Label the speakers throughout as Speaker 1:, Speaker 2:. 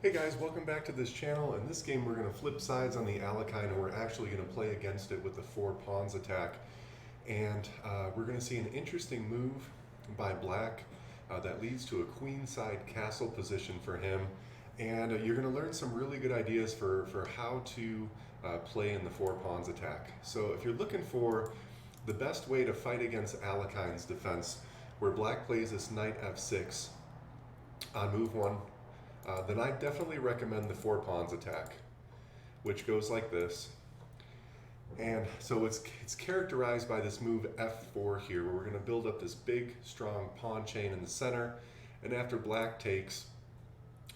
Speaker 1: Hey guys, welcome back to this channel. In this game we're going to flip sides on the Alekhine, and we're actually going to play against it with the 4 pawns attack. And we're going to see an interesting move by black that leads to a queenside castle position for him. And you're going to learn some really good ideas for how to play in the 4 pawns attack. So if you're looking for the best way to fight against Alekhine's defense, where black plays this knight f6 on move 1, then I definitely recommend the 4 pawns attack, which goes like this. And so it's characterized by this move f4 here, where we're going to build up this big, strong pawn chain in the center. And after black takes,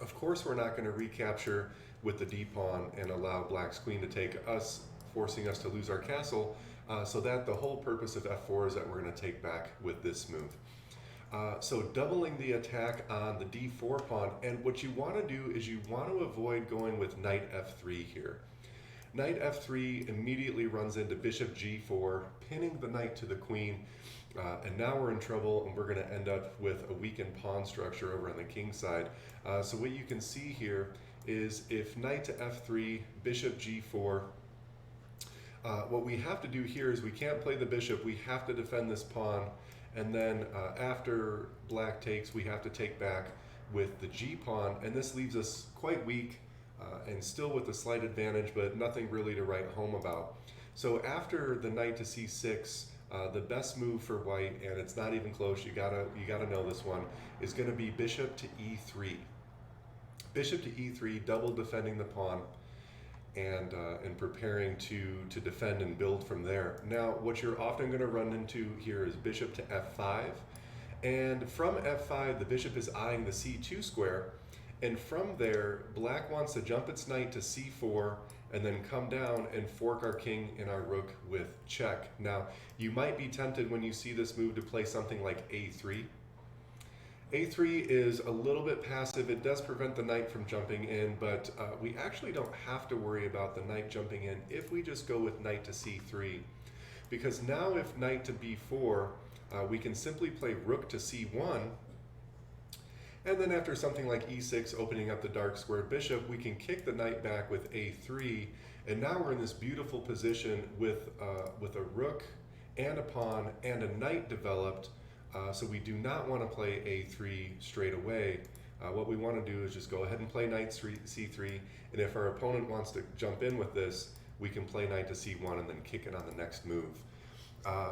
Speaker 1: of course we're not going to recapture with the d pawn and allow black's queen to take us, forcing us to lose our castle. So that the whole purpose of f4 is that we're going to take back with this move. So doubling the attack on the d4 pawn, and what you want to do is you want to avoid going with knight f3 here. Knight f3 immediately runs into bishop g4, pinning the knight to the queen, and now we're in trouble, and we're going to end up with a weakened pawn structure over on the king side. So what you can see here is if knight to f3, bishop g4, what we have to do here is we can't play the bishop, we have to defend this pawn. And then after black takes, we have to take back with the g-pawn, and this leaves us quite weak and still with a slight advantage, but nothing really to write home about. So after the knight to c6, the best move for white, and it's not even close, you gotta know this one, is going to be bishop to e3. Bishop to e3, double defending the pawn, and preparing to defend and build from there. Now, what you're often going to run into here is bishop to f5, and from f5 the bishop is eyeing the c2 square, and from there black wants to jump its knight to c4 and then come down and fork our king and our rook with check. Now, you might be tempted when you see this move to play something like a3. A3 is a little bit passive. It does prevent the knight from jumping in, but we actually don't have to worry about the knight jumping in if we just go with knight to c3. Because now if knight to b4, we can simply play rook to c1, and then after something like e6, opening up the dark squared bishop, we can kick the knight back with a3, and now we're in this beautiful position with a rook and a pawn and a knight developed. So we do not want to play a3 straight away. What we want to do is just go ahead and play knight c3, and if our opponent wants to jump in with this, we can play knight to c1 and then kick it on the next move.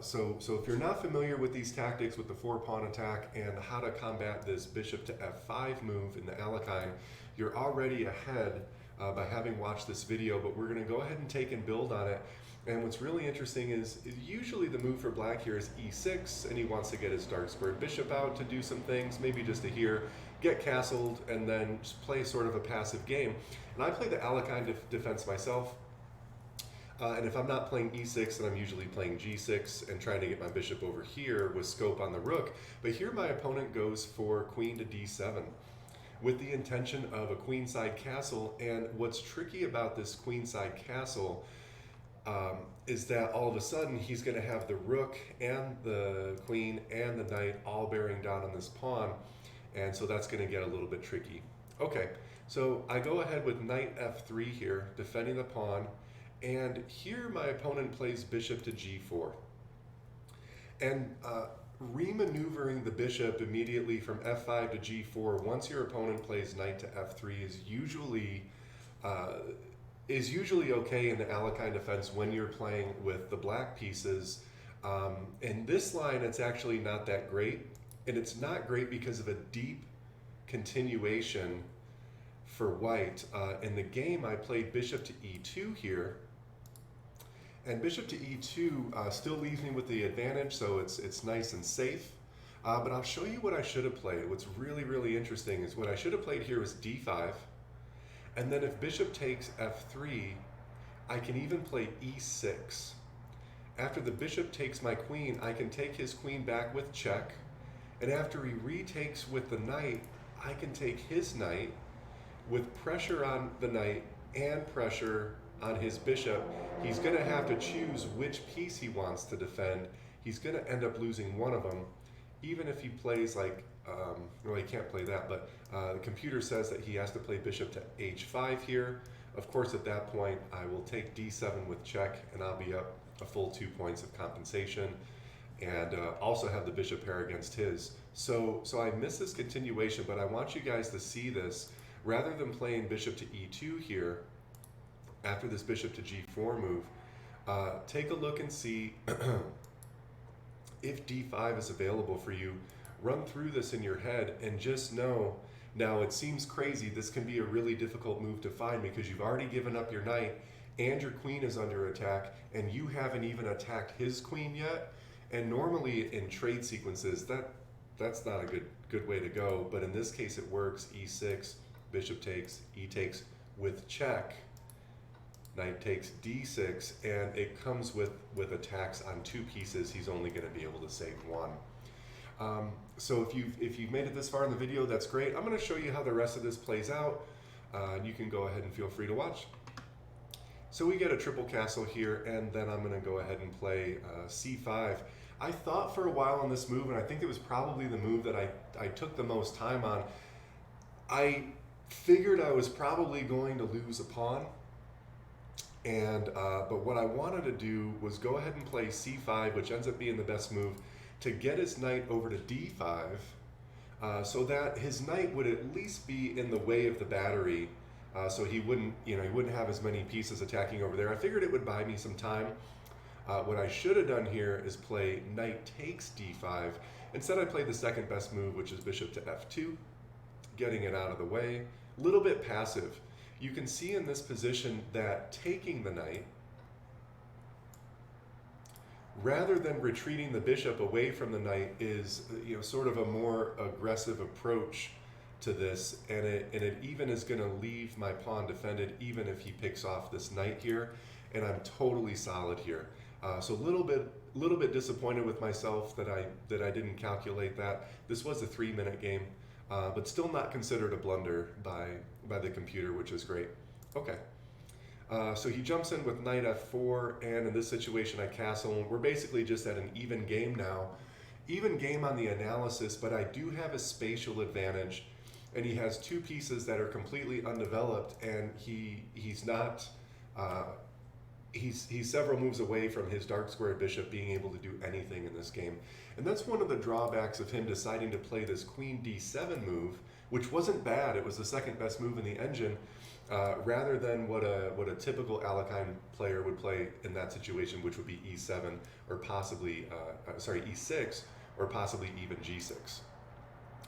Speaker 1: So if you're not familiar with these tactics with the 4 pawn attack and how to combat this bishop to f5 move in the Alekhine, you're already ahead by having watched this video, but we're going to go ahead and take and build on it. And what's really interesting is usually the move for black here is e6, and he wants to get his dark squared bishop out to do some things, maybe just to here, get castled, and then just play sort of a passive game. And I play the Alekhine defense myself, and if I'm not playing e6, then I'm usually playing g6 and trying to get my bishop over here with scope on the rook. But here my opponent goes for queen to d7 with the intention of a queenside castle. And what's tricky about this queenside castle is that all of a sudden he's going to have the rook and the queen and the knight all bearing down on this pawn, and so that's going to get a little bit tricky. Okay, so I go ahead with knight f3 here, defending the pawn, and here my opponent plays bishop to g4. And remaneuvering the bishop immediately from f5 to g4 once your opponent plays knight to f3 is usually okay in the Alekhine defense when you're playing with the black pieces. In this line, it's actually not that great, and it's not great because of a deep continuation for white. In the game, I played bishop to e2 here, and bishop to e2 still leaves me with the advantage, so it's nice and safe. But I'll show you what I should have played. What's really, really interesting is what I should have played here was d5. And then if bishop takes f3, I can even play e6. After the bishop takes my queen, I can take his queen back with check. And after he retakes with the knight, I can take his knight with pressure on the knight and pressure on his bishop. He's going to have to choose which piece he wants to defend. He's going to end up losing one of them. Even if he plays like well, he can't play that, but the computer says that he has to play bishop to h5 here. Of course, at that point, I will take d7 with check, and I'll be up a full 2 points of compensation, and also have the bishop pair against his. So I miss this continuation, but I want you guys to see this. Rather than playing bishop to e2 here, after this bishop to g4 move, take a look and see if d5 is available for you. Run through this in your head and just know, now it seems crazy, this can be a really difficult move to find because you've already given up your knight and your queen is under attack and you haven't even attacked his queen yet. And normally in trade sequences, that's not a good way to go, but in this case it works. E6, bishop takes, e takes with check, knight takes d6, and it comes with attacks on 2 pieces. He's only going to be able to save 1. So if you've made it this far in the video, that's great. I'm going to show you how the rest of this plays out. You can go ahead and feel free to watch. So we get a triple castle here, and then I'm going to go ahead and play c5. I thought for a while on this move, and I think it was probably the move that I took the most time on. I figured I was probably going to lose a pawn, and but what I wanted to do was go ahead and play c5, which ends up being the best move, to get his knight over to d5, so that his knight would at least be in the way of the battery, so he wouldn't have as many pieces attacking over there. I figured it would buy me some time. What I should have done here is play knight takes d5. Instead, I played the second best move, which is bishop to f2, getting it out of the way. A little bit passive. You can see in this position that taking the knight, rather than retreating the bishop away from the knight, is sort of a more aggressive approach to this, and it even is going to leave my pawn defended even if he picks off this knight here, and I'm totally solid here. So a little bit disappointed with myself that I didn't calculate that. This was a 3-minute game, but still not considered a blunder by the computer, which is great. Okay. So he jumps in with knight f4, and in this situation I castle. We're basically just at an even game now. Even game on the analysis, but I do have a spatial advantage, and he has 2 pieces that are completely undeveloped, and he's not... He's several moves away from his dark squared bishop being able to do anything in this game. And that's one of the drawbacks of him deciding to play this queen d7 move, which wasn't bad. It was the second best move in the engine, rather than what a typical Alekhine player would play in that situation, which would be e7 or possibly, e6 or possibly even g6.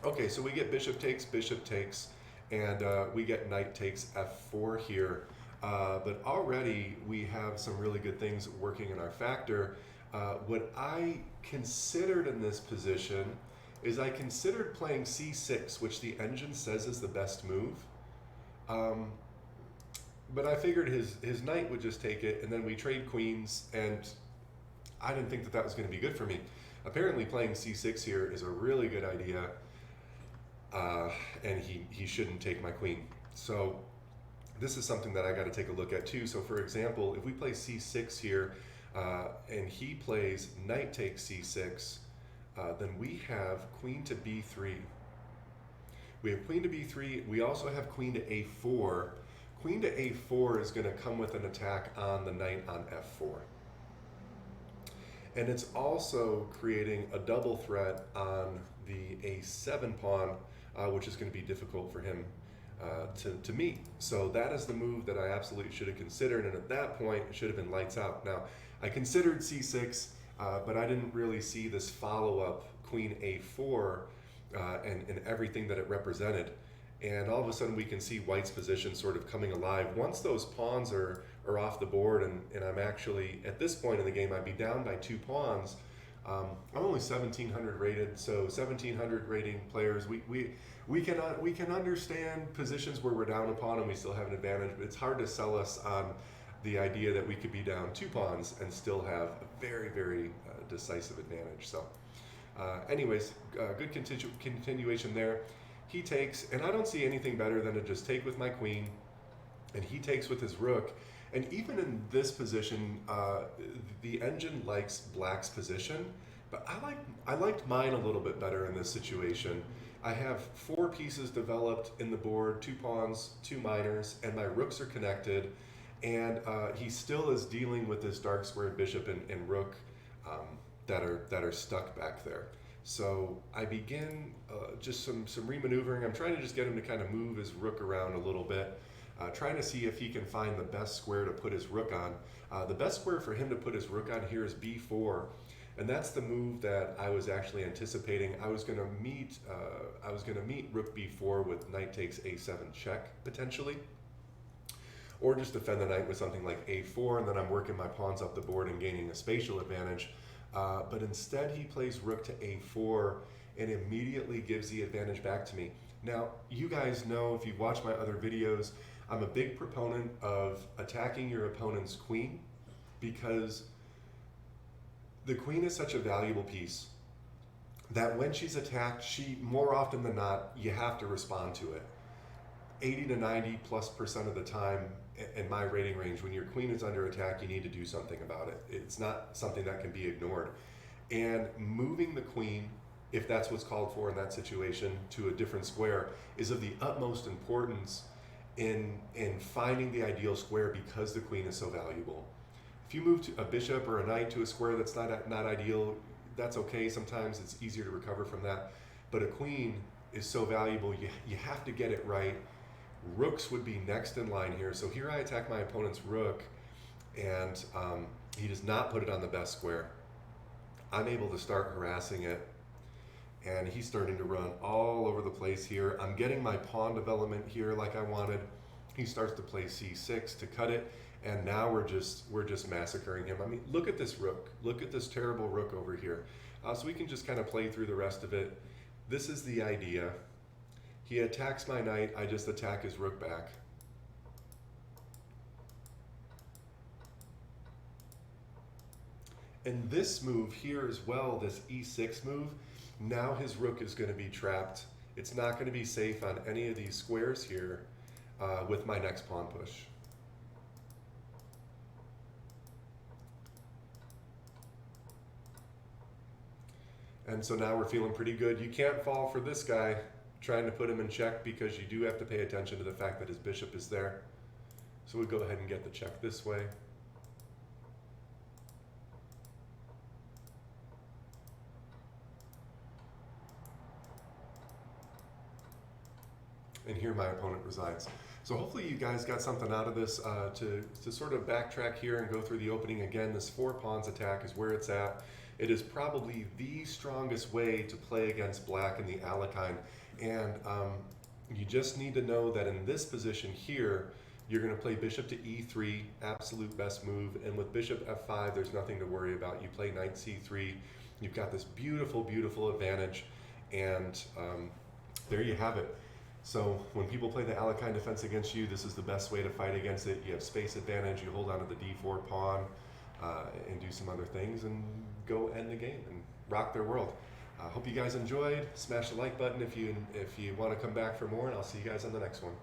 Speaker 1: Okay, so we get bishop takes, and we get knight takes f4 here. But already we have some really good things working in our factor. What I considered in this position is I considered playing c6, which the engine says is the best move. But I figured his knight would just take it, and then we trade queens, and I didn't think that was going to be good for me. Apparently playing c6 here is a really good idea, and he shouldn't take my queen. So this is something that I got to take a look at too. So for example, if we play c6 here, and he plays knight takes c6, then we have queen to b3. We have queen to b3. We also have queen to a4. Queen to a4 is going to come with an attack on the knight on f4. And it's also creating a double threat on the a7 pawn, which is going to be difficult for him to meet. So that is the move that I absolutely should have considered, and at that point it should have been lights out. Now, I considered c6, but I didn't really see this follow-up queen a4 and everything that it represented. And all of a sudden we can see white's position sort of coming alive. Once those pawns are off the board, and I'm actually, at this point in the game, I'd be down by 2 pawns. I'm only 1,700 rated, so 1,700 rating players, we can understand positions where we're down a pawn and we still have an advantage, but it's hard to sell us on the idea that we could be down 2 pawns and still have a very, very decisive advantage. So anyways, good continuation there. He takes, and I don't see anything better than to just take with my queen, and he takes with his rook. And even in this position, the engine likes black's position, but I liked mine a little bit better in this situation. I have 4 pieces developed in the board, 2 pawns, 2 minors, and my rooks are connected. And he still is dealing with this dark squared bishop and rook that are stuck back there. So I begin just some remaneuvering. I'm trying to just get him to kind of move his rook around a little bit, trying to see if he can find the best square to put his rook on. The best square for him to put his rook on here is b4, and that's the move that I was actually anticipating. I was going to meet rook b4 with knight takes a7 check potentially, or just defend the knight with something like a4, and then I'm working my pawns up the board and gaining a spatial advantage. But instead he plays rook to a4 and immediately gives the advantage back to me. Now, you guys know, if you've watched my other videos, I'm a big proponent of attacking your opponent's queen, because the queen is such a valuable piece that when she's attacked, more often than not, you have to respond to it. 80 to 90+% of the time, in my rating range, when your queen is under attack, you need to do something about it. It's not something that can be ignored. And moving the queen, if that's what's called for in that situation, to a different square is of the utmost importance in finding the ideal square, because the queen is so valuable. If you move a bishop or a knight to a square that's not ideal, that's okay. Sometimes it's easier to recover from that. But a queen is so valuable, you have to get it right. Rooks would be next in line here. So here I attack my opponent's rook, and he does not put it on the best square. I'm able to start harassing it, and he's starting to run all over the place here. I'm getting my pawn development here like I wanted. He starts to play c6 to cut it, and now we're just massacring him. I mean, look at this rook. Look at this terrible rook over here. So we can just kind of play through the rest of it. This is the idea. He attacks my knight, I just attack his rook back. And this move here as well, this e6 move, now his rook is going to be trapped. It's not going to be safe on any of these squares here with my next pawn push. And so now we're feeling pretty good. You can't fall for this guy trying to put him in check, because you do have to pay attention to the fact that his bishop is there. So we'll go ahead and get the check this way. And here my opponent resides. So hopefully you guys got something out of this to sort of backtrack here and go through the opening again. This 4 pawns attack is where it's at. It is probably the strongest way to play against black in the Alekhine. And you just need to know that in this position here, you're going to play bishop to e3, absolute best move. And with bishop f5, there's nothing to worry about. You play knight c3. You've got this beautiful, beautiful advantage. And there you have it. So when people play the Alekhine defense against you, this is the best way to fight against it. You have space advantage. You hold on to the d4 pawn and do some other things and go end the game and rock their world. Hope you guys enjoyed. Smash the like button if you want to come back for more, and I'll see you guys on the next one.